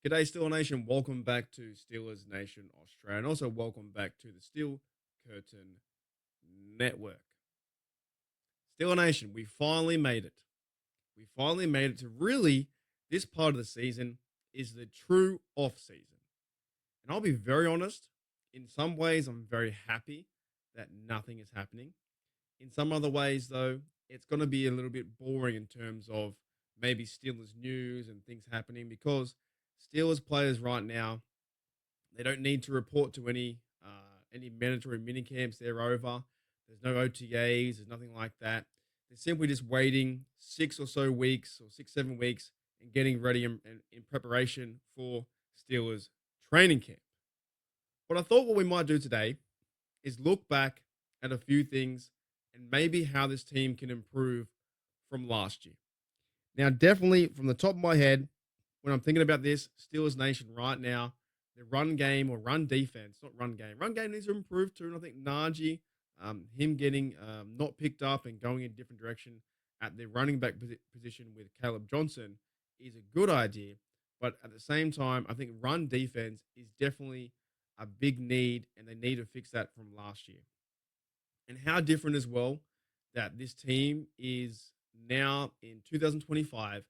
G'day, Steeler Nation. Welcome back to Steelers Nation Australia, and also welcome back to the Steel Curtain Network. Steeler Nation, we finally made it. We finally made it to really this part of the season is the true off season. And I'll be very honest, in some ways, I'm very happy that nothing is happening. In some other ways, though, it's going to be a little bit boring in terms of maybe Steelers news and things happening because Steelers players right now they don't need to report to any mandatory mini camps. They're over. There's no OTAs. There's nothing like that. They're simply just waiting 6 or so weeks or 6, 7 weeks and getting ready in preparation for Steelers training camp. What I thought what we might do today is look back at a few things and maybe how this team can improve from last year. Now, definitely from the top of my head, when I'm thinking about this, Steelers Nation right now, the run game or run defense, not run game. Run game needs to improve too. And I think Najee, him getting not picked up and going in a different direction at the running back position with Caleb Johnson is a good idea. But at the same time, I think run defense is definitely a big need, and they need to fix that from last year. And how different as well that this team is now in 2025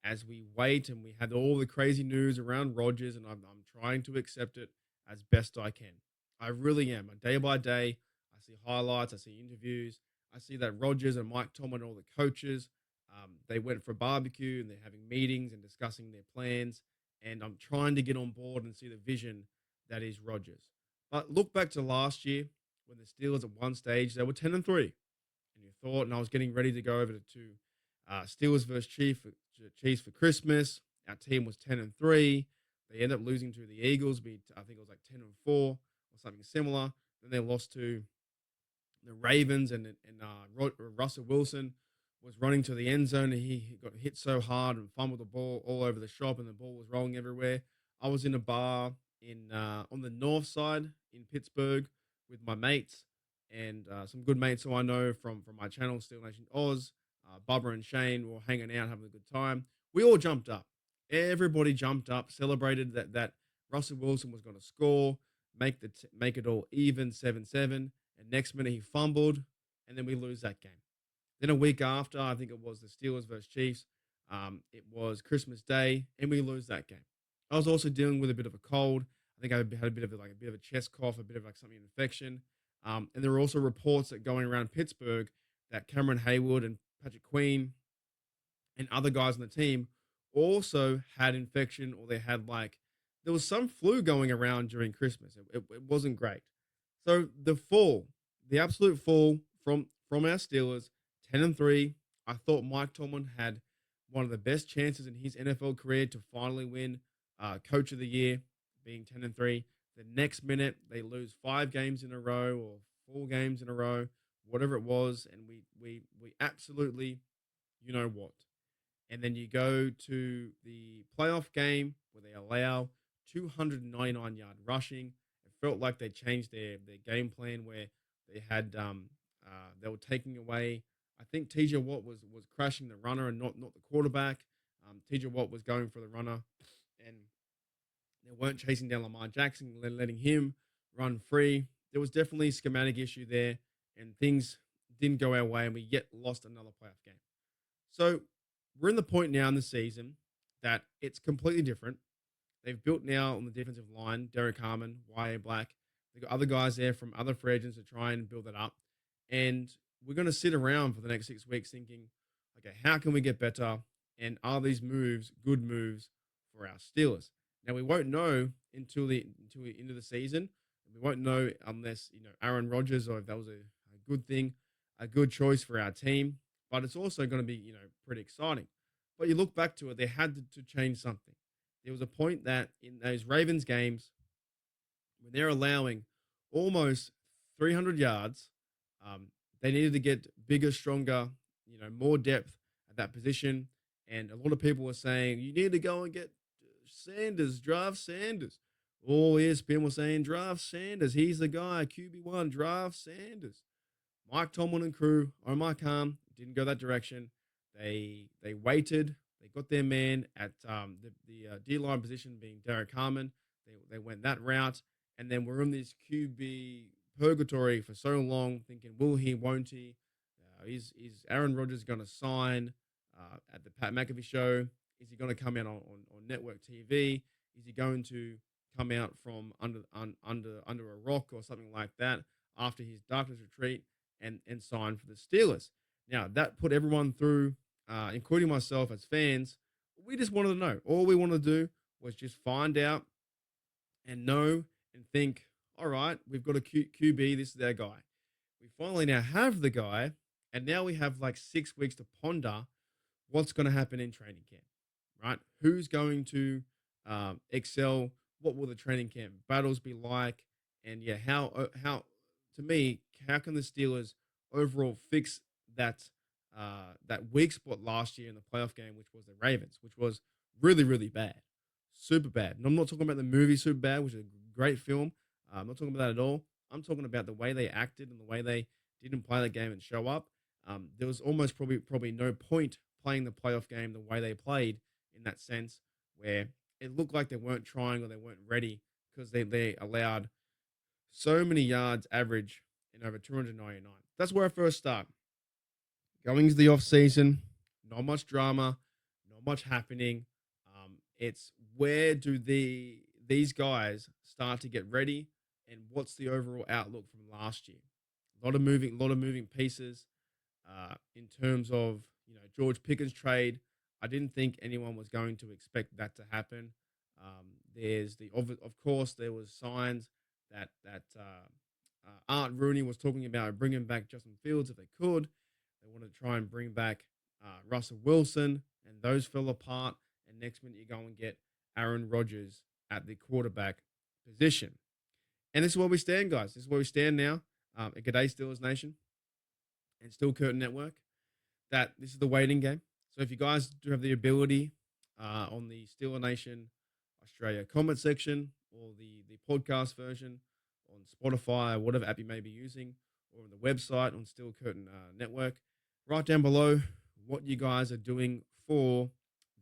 as we wait and we had all the crazy news around Rodgers, and I'm trying to accept it as best I can. I really am. Day by day, I see highlights, I see interviews, I see that Rodgers and Mike Tomlin, all the coaches, they went for a barbecue and they're having meetings and discussing their plans. And I'm trying to get on board and see the vision that is Rodgers. But look back to last year when the Steelers at one stage they were 10-3, and you thought, and I was getting ready to go over to Steelers versus Chiefs for Christmas. Our team was 10-3. They ended up losing to the Eagles. I think it was like 10-4 or something similar. Then they lost to the Ravens, and Russell Wilson was running to the end zone, and he got hit so hard and fumbled the ball all over the shop, and the ball was rolling everywhere. I was in a bar in on the north side in Pittsburgh with my mates and some good mates who I know from my channel, Steel Nation Oz. Bubba and Shane were hanging out, having a good time. We all jumped up. Everybody jumped up, celebrated that Russell Wilson was going to score, make it all even 7-7. And next minute he fumbled, and then we lose that game. Then a week after, I think it was the Steelers versus Chiefs. It was Christmas Day, and we lose that game. I was also dealing with a bit of a cold. I think I had a bit of a chest cough, a bit of like something infection. And there were also reports that going around Pittsburgh that Cameron Haywood and Patrick Queen and other guys on the team also had infection, or they had there was some flu going around during Christmas. It wasn't great. So the absolute fall from our Steelers, 10-3. I thought Mike Tomlin had one of the best chances in his NFL career to finally win Coach of the Year, being 10-3. The next minute they lose 5 games in a row or 4 games in a row, whatever it was, and we absolutely, you know what. And then you go to the playoff game where they allow 299-yard rushing. It felt like they changed their game plan where they were taking away. I think TJ Watt was crashing the runner and not the quarterback. TJ Watt was going for the runner, and they weren't chasing down Lamar Jackson, letting him run free. There was definitely a schematic issue there, and things didn't go our way, and we yet lost another playoff game. So we're in the point now in the season that it's completely different. They've built now on the defensive line, Derek Harmon, Y.A. Black. They've got other guys there from other free agents to try and build that up. And we're going to sit around for the next 6 weeks thinking, okay, how can we get better? And are these moves good moves for our Steelers? Now, we won't know until the end of the season. We won't know unless, Aaron Rodgers, or if that was a good thing, a good choice for our team. But it's also going to be, pretty exciting. But you look back to it, they had to change something. There was a point that in those Ravens games, when they're allowing almost 300 yards, they needed to get bigger, stronger, more depth at that position. And a lot of people were saying, you need to go and get Sanders, draft Sanders. Oh, ESPN was saying, draft Sanders. He's the guy, QB1, draft Sanders. Mike Tomlin and crew, Omar Khan, didn't go that direction. They waited. They got their man at the D line position being Derek Harmon. They went that route, and then we're in this QB purgatory for so long, thinking, will he, won't he? Is Aaron Rodgers going to sign at the Pat McAfee show? Is he going to come out on network TV? Is he going to come out from under a rock or something like that after his darkness retreat and sign for the Steelers? Now that put everyone through, including myself as fans. We just wanted to know. All we wanted to do was just find out and know and think, all right, we've got a QB. This is our guy. We finally now have the guy, and now we have like 6 weeks to ponder what's going to happen in training camp, right? Who's going to excel? What will the training camp battles be like? And yeah, how to me, how can the Steelers overall fix that weak spot last year in the playoff game, which was the Ravens, which was really really bad, super bad. And I'm not talking about the movie Super Bad, which is a great film. I'm not talking about that at all. I'm talking about the way they acted and the way they didn't play the game and show up. There was almost probably no point playing the playoff game the way they played in that sense, where it looked like they weren't trying or they weren't ready because they allowed so many yards average in over 299. That's where I first start. Going into the off season, not much drama, not much happening. It's where do these guys start to get ready, and what's the overall outlook from last year? A lot of moving pieces. In terms of George Pickens trade, I didn't think anyone was going to expect that to happen. There's of course there was signs that Art Rooney was talking about bringing back Justin Fields if they could. They wanted to try and bring back Russell Wilson, and those fell apart. And next minute you go and get Aaron Rodgers at the quarterback position. And this is where we stand, guys. This is where we stand now. At G'day Steelers Nation and Steel Curtain Network. That this is the waiting game. So if you guys do have the ability on the Steeler Nation Australia comment section or the podcast version on Spotify or whatever app you may be using, or on the website on Steel Curtain Network, write down below what you guys are doing for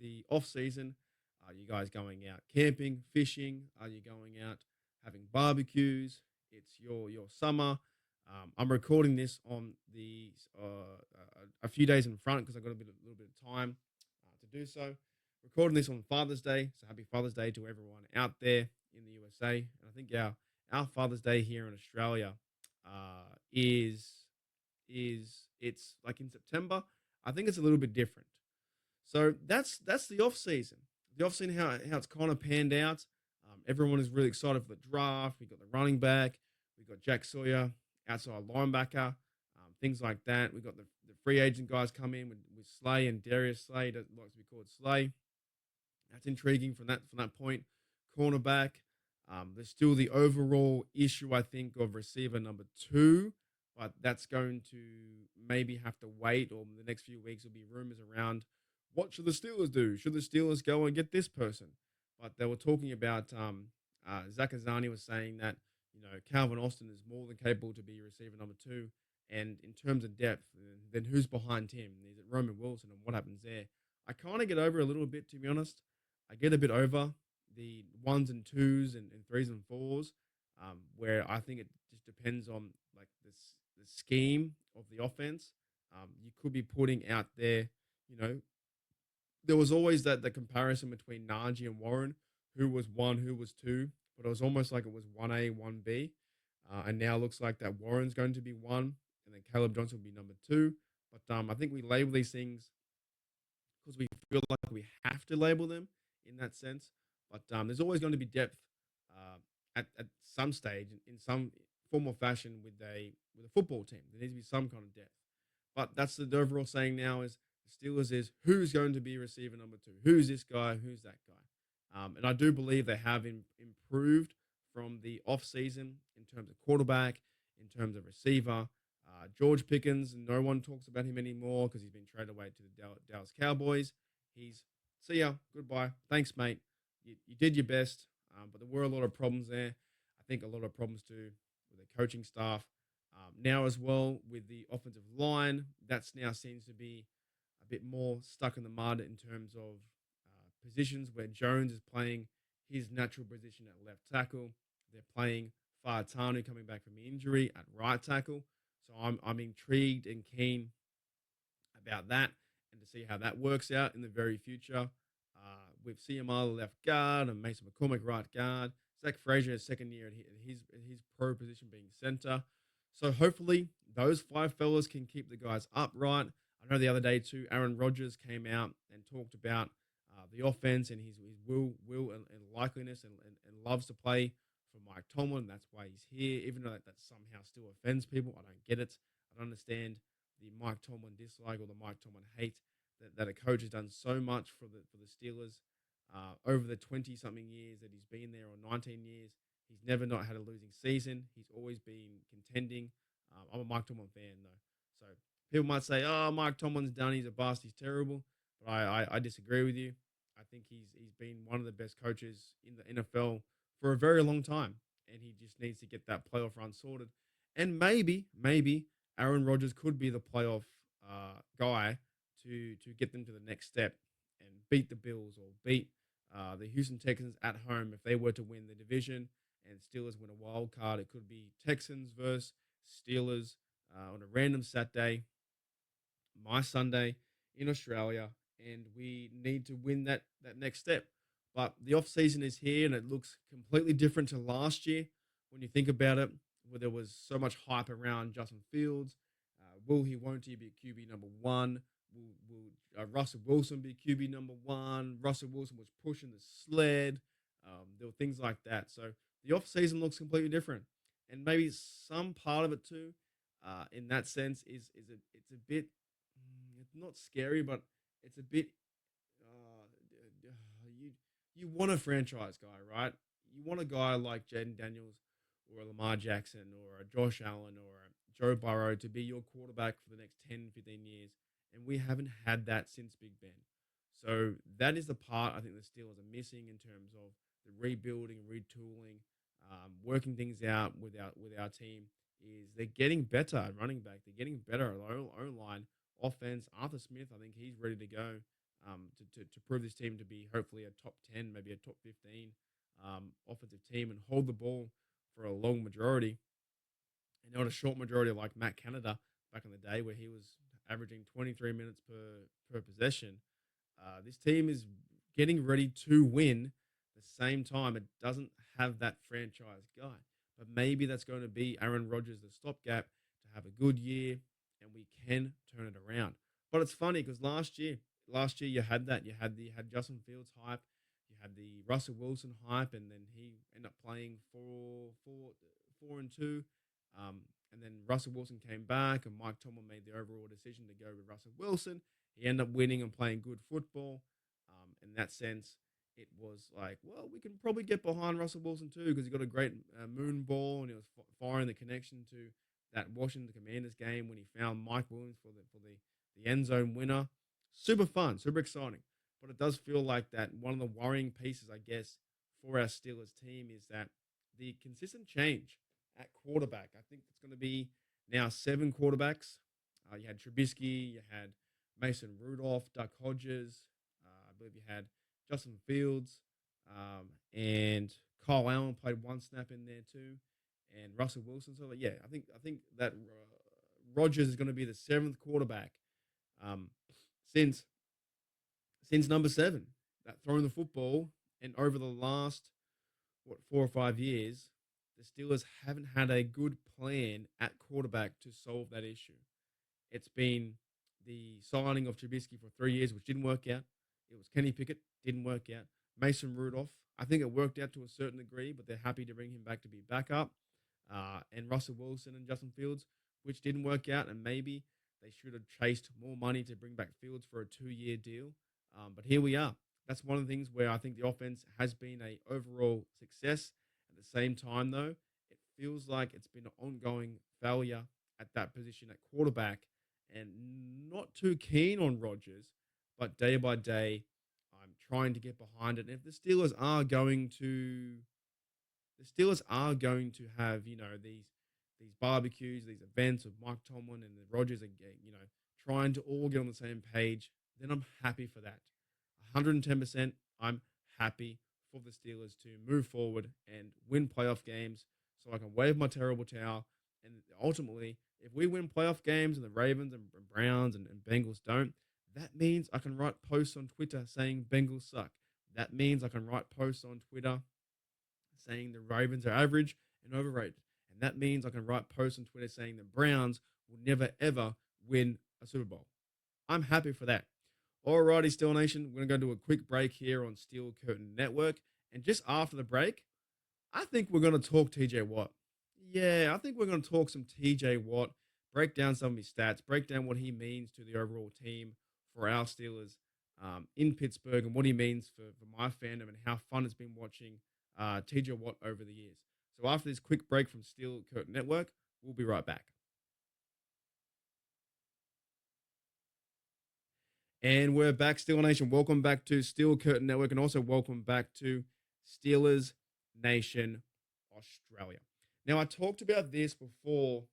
the off season. Are you guys going out camping, fishing? Are you going out having barbecues? It's your summer. I'm recording this on the a few days in front because I've got a little bit of time to do so. Recording this on Father's Day, so happy Father's Day to everyone out there in the USA. And I think our Father's Day here in Australia is it's like in September. I think it's a little bit different. So that's the off season. The off season how it's kind of panned out. Everyone is really excited for the draft. We got the running back. We got Jack Sawyer, outside linebacker, things like that. We got the free agent guys come in with Slay and Darius Slay. Doesn't like to be called Slay. That's intriguing from that point. Cornerback. There's still the overall issue, I think, of receiver number 2, but that's going to maybe have to wait, or the next few weeks will be rumors around what should the Steelers do? Should the Steelers go and get this person? But they were talking about Zach Azani was saying that Calvin Austin is more than capable to be receiver number 2. And in terms of depth, then who's behind him? Is it Roman Wilson, and what happens there? I kind of get over a little bit, to be honest. I get a bit over the 1s and 2s and 3s and 4s, where I think it just depends on like the scheme of the offense. You could be putting out there, there was always the comparison between Najee and Warren, who was 1, who was 2, but it was almost like it was 1A, 1B. And now it looks like that Warren's going to be 1, and then Caleb Johnson will be number 2. But I think we label these things because we feel like we have to label them in that sense. But there's always going to be depth at some stage in some form or fashion with a football team. There needs to be some kind of depth. But that's the overall saying now is the Steelers is who's going to be receiver number 2? Who's this guy? Who's that guy? And I do believe they have improved from the off season in terms of quarterback, in terms of receiver. George Pickens, no one talks about him anymore because he's been traded away to the Dallas Cowboys. He's see ya, goodbye, thanks, mate. You did your best, but there were a lot of problems there. I think a lot of problems too with the coaching staff. Now as well with the offensive line, that's now seems to be a bit more stuck in the mud in terms of positions where Jones is playing his natural position at left tackle. They're playing Faatanu coming back from injury at right tackle. So I'm intrigued and keen about that and to see how that works out in the very future. With CMR left guard and Mason McCormick right guard, Zach Frazier second year at his pro position being center. So hopefully those five fellas can keep the guys upright. I know the other day too, Aaron Rodgers came out and talked about the offense and his will and likeliness and loves to play for Mike Tomlin. That's why he's here, even though that somehow still offends people. I don't get it. I don't understand the Mike Tomlin dislike or the Mike Tomlin hate that a coach has done so much for the Steelers over the 20 something years that he's been there, or 19 years. He's never not had a losing season. He's always been contending. I'm a Mike Tomlin fan though, so people might say, "Oh, Mike Tomlin's done. He's a bust. He's terrible." But I disagree with you. I think he's been one of the best coaches in the NFL for a very long time, and he just needs to get that playoff run sorted. And maybe Aaron Rodgers could be the playoff guy to get them to the next step and beat the Bills or beat the Houston Texans at home if they were to win the division and Steelers win a wild card. It could be Texans versus Steelers on a random Saturday, my Sunday in Australia, and we need to win that next step. But the off season is here, and it looks completely different to last year when you think about it, where there was so much hype around Justin Fields. Will he? Won't he be QB number one? Will Russell Wilson be QB number one? Russell Wilson was pushing the sled. There were things like that. So the off season looks completely different, and maybe some part of it too, in that sense, it's a bit it's not scary, but it's a bit you you want a franchise guy, right? You want a guy like Jaden Daniels or a Lamar Jackson or a Josh Allen or a Joe Burrow to be your quarterback for the next 10, 15 years. And we haven't had that since Big Ben. So that is the part I think the Steelers are missing in terms of the rebuilding, retooling, working things out with our team. Is they're getting better at running back. They're getting better at O line, offense. Arthur Smith, I think he's ready to go to prove this team to be hopefully a top 10, maybe a top 15 offensive team and hold the ball for a long majority and not a short majority like Matt Canada back in the day where he was averaging 23 minutes per possession. This team is getting ready to win. At the same time, it doesn't have that franchise guy, but maybe that's going to be Aaron Rodgers, the stopgap to have a good year, and we can turn it around. But it's funny because last year you had that. You had Justin Fields hype, you had the Russell Wilson hype, and then he ended up playing 4-2. And then Russell Wilson came back, and Mike Tomlin made the overall decision to go with Russell Wilson. He ended up winning and playing good football. In that sense, it was like, well, we can probably get behind Russell Wilson too because he got a great moon ball and he was firing the connection to that Washington Commanders game when he found Mike Williams for the end zone winner. Super fun, super exciting. But it does feel like that one of the worrying pieces, I guess, for our Steelers team is that the consistent change at quarterback. I think it's going to be now 7 quarterbacks. You had Trubisky, you had Mason Rudolph, Duck Hodges. I believe you had Justin Fields, and Kyle Allen played one snap in there too, and Russell Wilson. So yeah, I think that Rodgers is going to be the 7th quarterback um, since number 7 that throwing the football, and over the last 4 or 5 years, the Steelers haven't had a good plan at quarterback to solve that issue. It's been the signing of Trubisky for 3 years, which didn't work out. It was Kenny Pickett, didn't work out. Mason Rudolph, I think it worked out to a certain degree, but they're happy to bring him back to be backup. And Russell Wilson and Justin Fields, which didn't work out, and maybe they should have chased more money to bring back Fields for a 2-year deal. But here we are. That's one of the things where I think the offense has been a overall success. At the same time, though, it feels like it's been an ongoing failure at that position at quarterback, and not too keen on Rodgers, but day by day, I'm trying to get behind it. And if the Steelers are going to have, these barbecues, these events of Mike Tomlin and the Rodgers, are, trying to all get on the same page then I'm happy for that. 110%, I'm happy for the Steelers to move forward and win playoff games so I can wave my terrible towel. And ultimately, if we win playoff games and the Ravens and Browns and Bengals don't, that means I can write posts on Twitter saying Bengals suck. That means I can write posts on Twitter saying the Ravens are average and overrated. And that means I can write posts on Twitter saying the Browns will never, ever win a Super Bowl. I'm happy for that. Alrighty, Steel Nation, we're going to go to a quick break here on Steel Curtain Network. And just after the break, I think we're going to talk TJ Watt. Yeah, I think we're going to talk some TJ Watt, break down some of his stats, break down what he means to the overall team for our Steelers in Pittsburgh and what he means for my fandom and how fun it's been watching TJ Watt over the years. So after this quick break from Steel Curtain Network, we'll be right back. And we're back, Steel Nation. Welcome back to Steel Curtain Network and also welcome back to Steelers Nation Australia. Now, I talked about this before,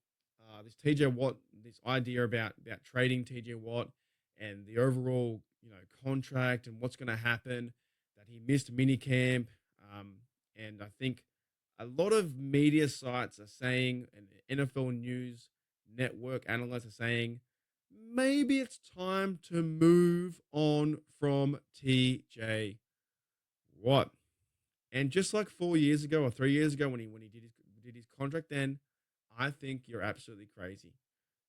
this TJ Watt, this idea about trading TJ Watt and the overall, contract and what's going to happen, that he missed minicamp. And I think a lot of media sites are saying, and NFL News Network analysts are saying, maybe it's time to move on from TJ Watt. And just like 4 years ago or 3 years ago when he did his contract, then I think you're absolutely crazy.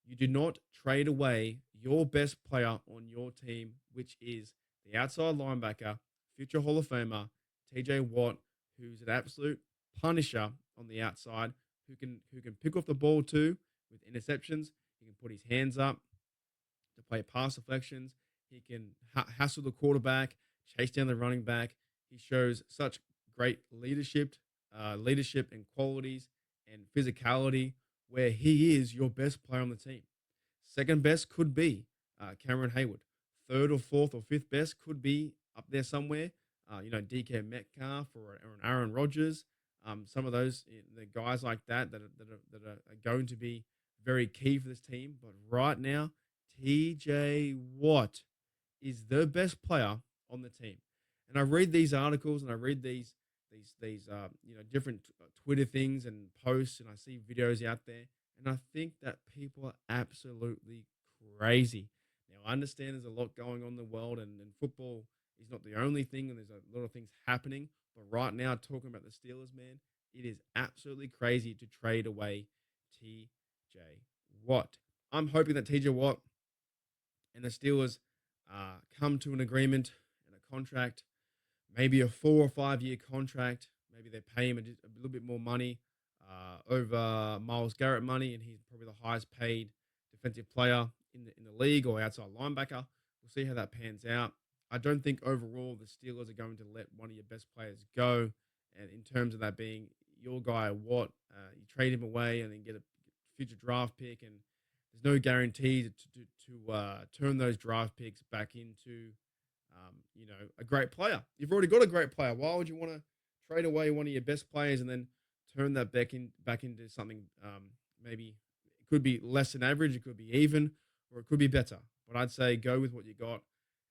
You do not trade away your best player on your team, which is the outside linebacker, future Hall of Famer, TJ Watt, who's an absolute punisher on the outside, who can pick off the ball too with interceptions. He can put his hands up to play pass deflections. He can hassle the quarterback, chase down the running back. He shows such great leadership and qualities and physicality where he is your best player on the team. Second best could be Cameron Hayward. Third or fourth or fifth best could be up there somewhere. DK Metcalf or an Aaron Rodgers. Some of those the guys like that are going to be very key for this team. But right now, TJ Watt is the best player on the team. And I read these articles and I read these different Twitter things and posts, and I see videos out there, and I think that people are absolutely crazy. Now I understand there's a lot going on in the world, and football is not the only thing, and there's a lot of things happening. But right now, talking about the Steelers, man, it is absolutely crazy to trade away TJ Watt. I'm hoping that TJ Watt and the Steelers come to an agreement and a contract, maybe a 4 or 5 year contract. Maybe they pay him a little bit more money over Myles Garrett money, and he's probably the highest paid defensive player in the league or outside linebacker. We'll see how that pans out. I don't think overall the Steelers are going to let one of your best players go. And in terms of that being your guy, Watt, you trade him away and then get a future draft pick, and there's no guarantee to turn those draft picks back into, a great player. You've already got a great player. Why would you want to trade away one of your best players and then turn that back into something? Maybe it could be less than average, it could be even, or it could be better. But I'd say go with what you got,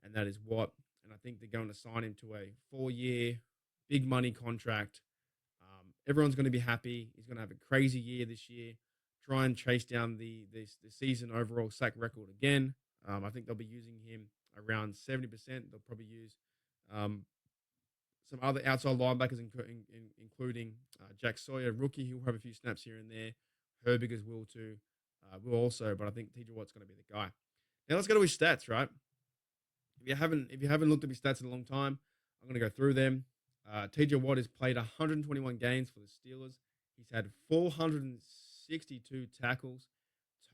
and that is Watt. And I think they're going to sign him to a 4 year, big money contract. Everyone's going to be happy. He's going to have a crazy year this year. Try and chase down the season overall sack record again. I think they'll be using him around 70%. They'll probably use some other outside linebackers, including Jack Sawyer, rookie. He'll have a few snaps here and there. Herbigers will too. Will also, but I think TJ Watt's going to be the guy. Now let's go to his stats, right? If you haven't looked at his stats in a long time, I'm going to go through them. TJ Watt has played 121 games for the Steelers. He's had 462 tackles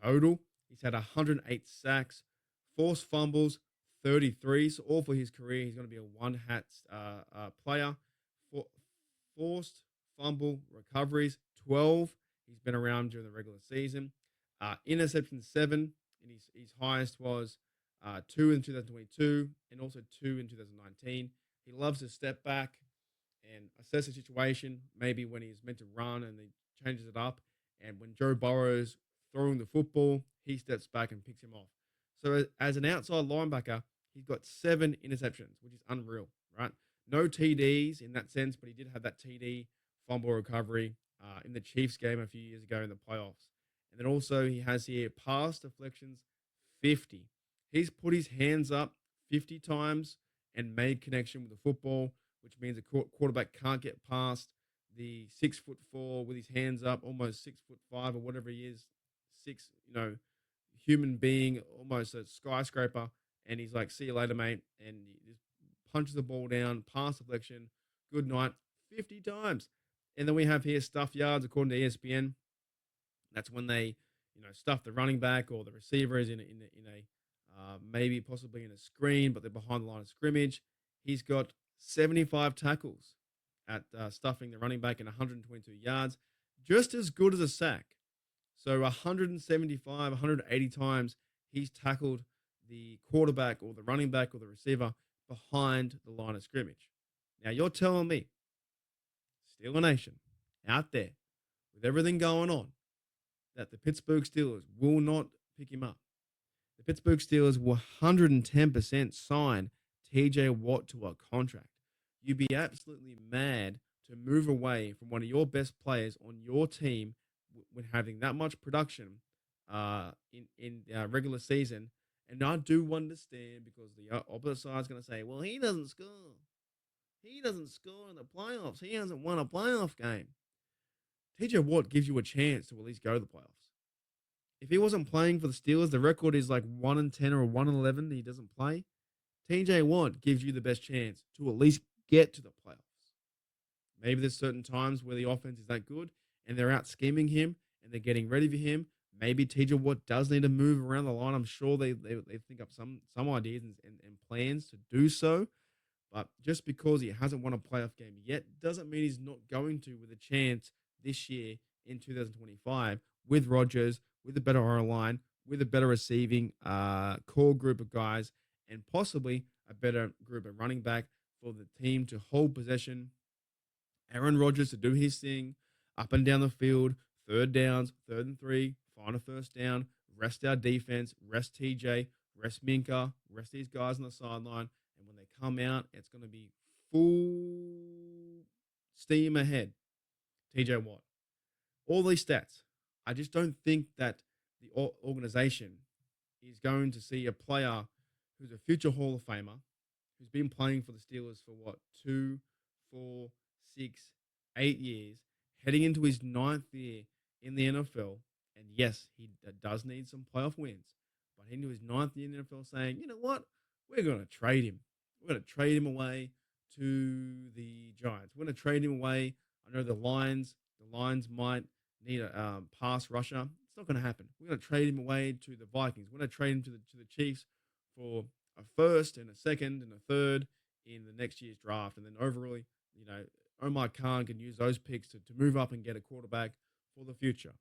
total. He's had 108 sacks, forced fumbles, 33. So all for his career, he's going to be a one-hat player. Forced fumble recoveries, 12. He's been around during the regular season. Interception 7, and his highest was 2 in 2022 and also 2 in 2019. He loves to step back and assess the situation, maybe when he's meant to run and he changes it up. And when Joe Burrow's throwing the football, he steps back and picks him off. So as an outside linebacker, He's got 7 interceptions, which is unreal, right? No TDs in that sense, but he did have that TD fumble recovery in the Chiefs game a few years ago in the playoffs. And then also he has here pass deflections 50. He's put his hands up 50 times and made connection with the football, which means a quarterback can't get past the 6'4" with his hands up, almost 6'5" or whatever he is, six, human being, almost a skyscraper. And he's like, "See you later, mate." And he just punches the ball down, pass deflection, good night, 50 times. And then we have here stuff yards, according to ESPN. That's when they, stuff the running back or the receiver is in a maybe possibly in a screen, but they're behind the line of scrimmage. He's got 75 tackles at stuffing the running back in 122 yards, just as good as a sack. So 175, 180 times he's tackled the quarterback or the running back or the receiver behind the line of scrimmage. Now you're telling me, Steeler Nation, out there, with everything going on, that the Pittsburgh Steelers will not pick him up. The Pittsburgh Steelers will 110% sign TJ Watt to a contract. You'd be absolutely mad to move away from one of your best players on your team when having that much production in regular season. And I do understand because the opposite side is going to say, well, he doesn't score. He doesn't score in the playoffs. He hasn't won a playoff game. TJ Watt gives you a chance to at least go to the playoffs. If he wasn't playing for the Steelers, the record is like 1-10 or 1-11. He doesn't play. TJ Watt gives you the best chance to at least get to the playoffs. Maybe there's certain times where the offense is that good and they're out scheming him and they're getting ready for him. Maybe TJ Watt does need to move around the line. I'm sure they think up some ideas and plans to do so. But just because he hasn't won a playoff game yet doesn't mean he's not going to with a chance this year in 2025 with Rodgers, with a better O line, with a better receiving core group of guys, and possibly a better group of running back for the team to hold possession. Aaron Rodgers to do his thing up and down the field, third downs, 3rd and 3, find a first down, rest our defense, rest TJ, rest Minka, rest these guys on the sideline. And when they come out, it's going to be full steam ahead. TJ Watt. All these stats. I just don't think that the organization is going to see a player who's a future Hall of Famer, who's been playing for the Steelers for what, 2, 4, 6, 8 years, heading into his 9th year in the NFL. And yes, he does need some playoff wins, but into his 9th year in the NFL saying, you know what, we're going to trade him. We're going to trade him away to the Giants. We're going to trade him away. I know the Lions might need a pass rusher. It's not going to happen. We're going to trade him away to the Vikings. We're going to trade him to the Chiefs for a first and a second and a third in the next year's draft. And then overall, Omar Khan can use those picks to move up and get a quarterback for the future.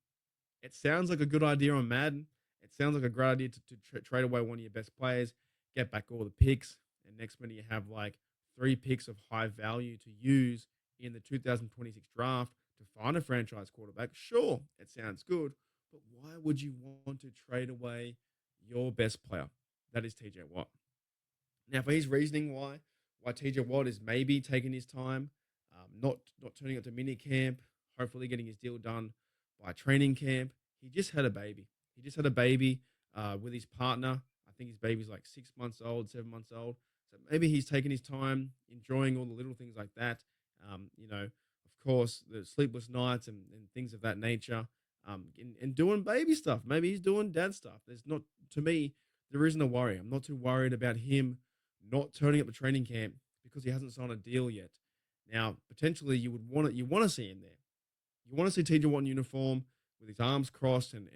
It sounds like a good idea on Madden. It sounds like a great idea to trade away one of your best players, get back all the picks, and next minute you have like 3 picks of high value to use in the 2026 draft to find a franchise quarterback. Sure, it sounds good, but why would you want to trade away your best player? That is TJ Watt. Now, for his reasoning why TJ Watt is maybe taking his time, not turning up to mini camp, hopefully getting his deal done by training camp. He just had a baby. With his partner. I think his baby's like 6 months old, 7 months old. So maybe he's taking his time, enjoying all the little things like that. Of course, the sleepless nights and things of that nature, and doing baby stuff. Maybe he's doing dad stuff. To me, there isn't a worry. I'm not too worried about him not turning up the training camp because he hasn't signed a deal yet. Now, potentially, you want to see him there. You want to see TJ Watt in uniform with his arms crossed and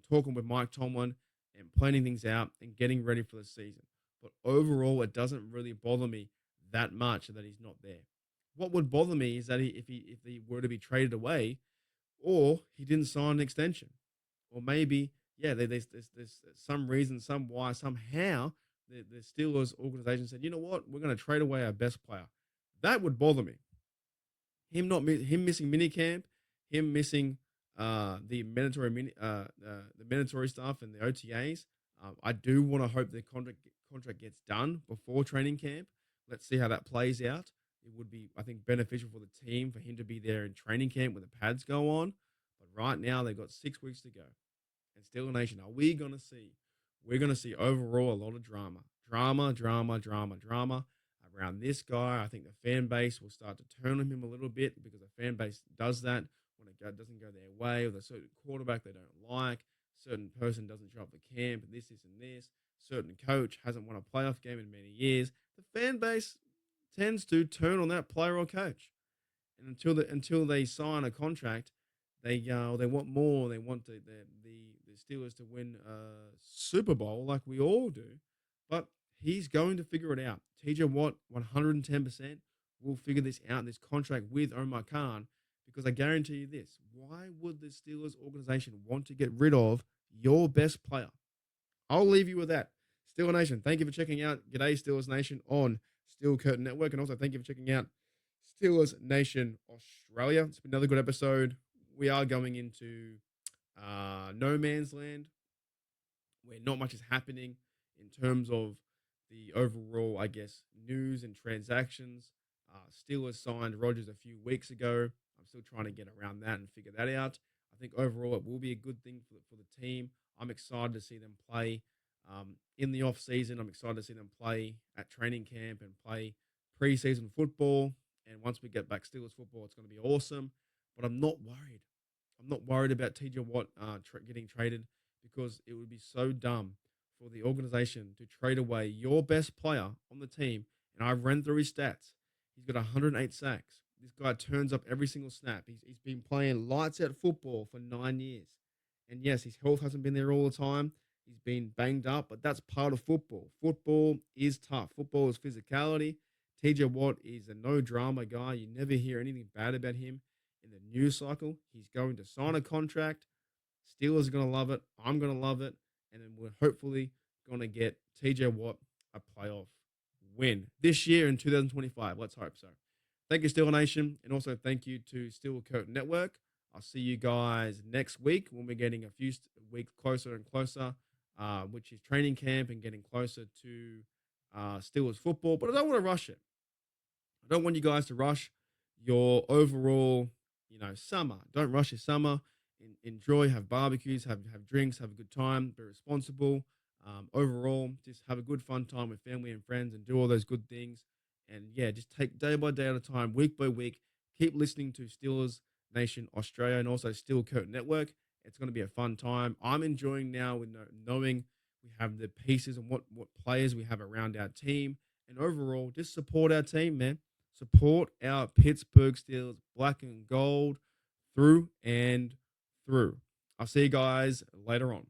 talking with Mike Tomlin and planning things out and getting ready for the season. But overall, it doesn't really bother me that much that he's not there. What would bother me is that if he were to be traded away, or he didn't sign an extension, or maybe there's some reason, somehow the Steelers organization said, you know what, we're going to trade away our best player. That would bother me. Him missing minicamp, him missing the mandatory stuff and the OTAs. I do want to hope the contract contract gets done before training camp. Let's see how that plays out. It would be, I think, beneficial for the team for him to be there in training camp when the pads go on. But right now, they've got 6 weeks to go. And Steeler Nation, are we going to see? We're going to see overall a lot of drama. Drama around this guy. I think the fan base will start to turn on him a little bit because the fan base does that when doesn't go their way, or there's a certain quarterback they don't like, certain person doesn't show up for camp, and this, certain coach hasn't won a playoff game in many years. The fan base tends to turn on that player or coach, and until they sign a contract, they want more. They want the Steelers to win a Super Bowl like we all do, but he's going to figure it out. TJ Watt, 110%, will figure this out. This contract with Omar Khan, because I guarantee you this: why would the Steelers organization want to get rid of your best player? I'll leave you with that. Steeler Nation, thank you for checking out G'day Steelers Nation on Steel Curtain Network, and also thank you for checking out Steelers Nation Australia. It's been another good episode. We are going into no man's land, where not much is happening in terms of the overall, I guess, news and transactions. Steelers signed Rodgers a few weeks ago. I'm still trying to get around that and figure that out. I think overall it will be a good thing for the team. I'm excited to see them play in the off season. I'm excited to see them play at training camp and play preseason football. And once we get back Steelers football, it's going to be awesome. But I'm not worried. I'm not worried about TJ Watt getting traded, because it would be so dumb for the organization to trade away your best player on the team. And I've ran through his stats. He's got 108 sacks. This guy turns up every single snap. He's been playing lights out football for 9 years. And yes, his health hasn't been there all the time. He's been banged up, but that's part of football. Football is tough. Football is physicality. TJ Watt is a no drama guy. You never hear anything bad about him in the news cycle. He's going to sign a contract. Steelers are going to love it. I'm going to love it. And then we're hopefully going to get TJ Watt a playoff win this year in 2025. Let's hope so. Thank you, Steeler Nation. And also thank you to Steel Curtain Network. I'll see you guys next week when we're getting a few weeks closer and closer, which is training camp and getting closer to Steelers football. But I don't want to rush it. I don't want you guys to rush your overall, summer. Don't rush your summer. Enjoy, have barbecues, have drinks, have a good time, be responsible. Overall, just have a good fun time with family and friends and do all those good things. And yeah, just take day by day at a time, week by week. Keep listening to Steelers Nation Australia and also Steel Curtain Network. It's going to be a fun time. I'm enjoying now with knowing we have the pieces and what players we have around our team. And overall, just support our team, man. Support our Pittsburgh Steelers, black and gold, through and through. I'll see you guys later on.